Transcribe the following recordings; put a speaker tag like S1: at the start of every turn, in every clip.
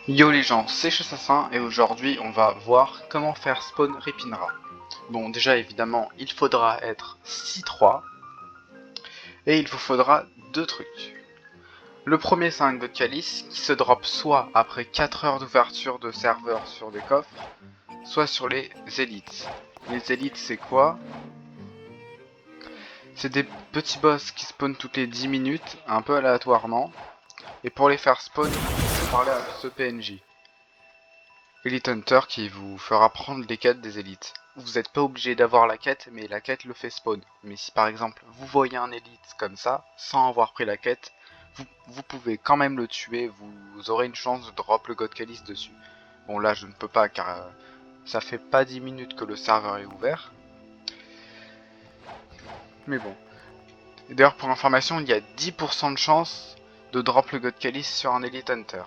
S1: Yo les gens, c'est Chassassin et aujourd'hui on va voir comment faire spawn Ripinra. Bon déjà évidemment il faudra être 6-3 et il vous faudra deux trucs. Le premier c'est un God Chalice qui se drop soit après 4 heures d'ouverture de serveur sur des coffres, soit sur les élites. Les élites c'est quoi? C'est des petits boss qui spawnent toutes les 10 minutes, un peu aléatoirement, et pour les faire spawn, il faut parler à ce PNJ. Elite Hunter qui vous fera prendre les quêtes des élites. Vous n'êtes pas obligé d'avoir la quête, mais la quête le fait spawn. Mais si par exemple vous voyez un élite comme ça, sans avoir pris la quête, vous pouvez quand même le tuer, vous aurez une chance de drop le God Chalice dessus. Bon là je ne peux pas car ça fait pas 10 minutes que le serveur est ouvert. Mais bon. Et d'ailleurs pour information, il y a 10% de chance de drop le God Chalice sur un Elite Hunter.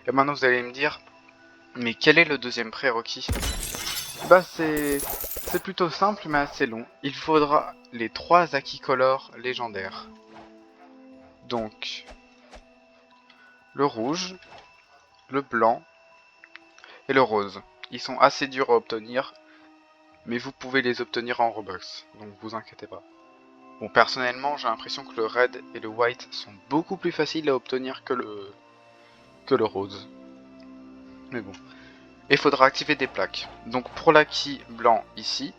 S1: Et maintenant vous allez me dire, mais quel est le deuxième prérequis? Bah c'est plutôt simple mais assez long. Il faudra les 3 Akicolor légendaires. Donc le rouge, le blanc et le rose. Ils sont assez durs à obtenir, mais vous pouvez les obtenir en Robux, donc vous inquiétez pas. Bon personnellement j'ai l'impression que le red et le white sont beaucoup plus faciles à obtenir que le rose. Mais bon. Et il faudra activer des plaques. Donc pour l'acquis blanc ici,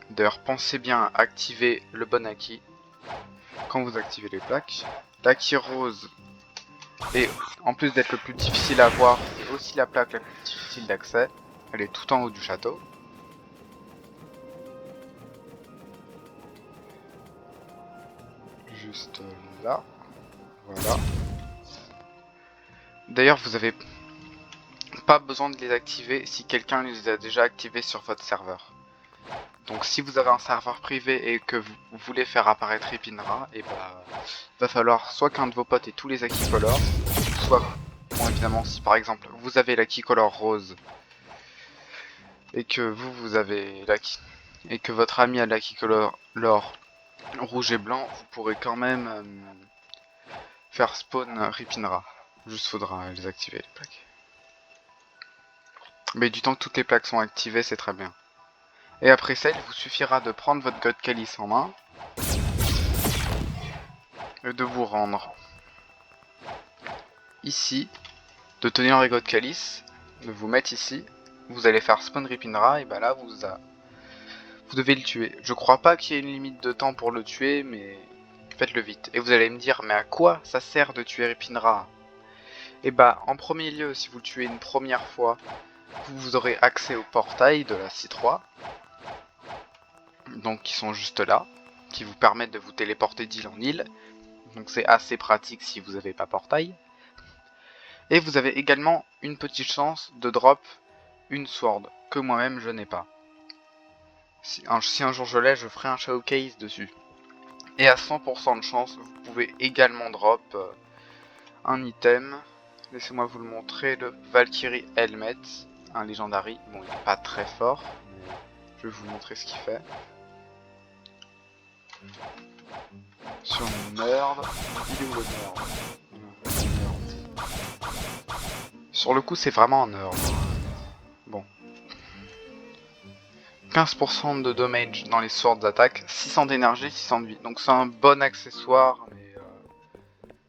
S1: d'ailleurs pensez bien à activer le bon acquis quand vous activez les plaques. L'acquis rose, et en plus d'être le plus difficile à voir, c'est aussi la plaque la plus difficile d'accès. Elle est tout en haut du château. Juste là. Voilà. D'ailleurs, vous avez pas besoin de les activer si quelqu'un les a déjà activés sur votre serveur. Donc si vous avez un serveur privé et que vous voulez faire apparaître Epinra, et bah va falloir soit qu'un de vos potes ait tous les acquis color, soit, bon évidemment si par exemple vous avez l'acquis color rose et que vous avez l'acquis et que votre ami a l'acquis color rouge et blanc, vous pourrez quand même faire spawn Ripinra. Juste faudra les activer les plaques. Mais du temps que toutes les plaques sont activées, c'est très bien. Et après ça, il vous suffira de prendre votre God Chalice en main et de vous rendre ici, de tenir le God Chalice, de vous mettre ici, vous allez faire spawn Ripinra et bah là vous devez le tuer. Je crois pas qu'il y ait une limite de temps pour le tuer, mais faites-le vite. Et vous allez me dire, mais à quoi ça sert de tuer Ripinra? Et bah en premier lieu, si vous le tuez une première fois, vous aurez accès au portail de la C3, donc qui sont juste là, qui vous permettent de vous téléporter d'île en île. Donc c'est assez pratique si vous n'avez pas portail. Et vous avez également une petite chance de drop une sword, que moi-même je n'ai pas. Si un jour je l'ai, je ferai un showcase dessus. Et à 100% de chance, vous pouvez également drop un item. Laissez-moi vous le montrer, le Valkyrie Helmet, un Legendary. Bon, il n'est pas très fort, mais je vais vous montrer ce qu'il fait. Sur le nerd, il est où le nerd? Sur le coup, c'est vraiment un nerd. Bon. 15% de damage dans les swords d'attaque, 600 d'énergie, 600 de vie. Donc c'est un bon accessoire, mais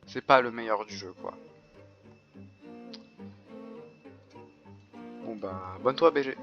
S1: c'est pas le meilleur du jeu, quoi. Bon bah, bonne toi BG.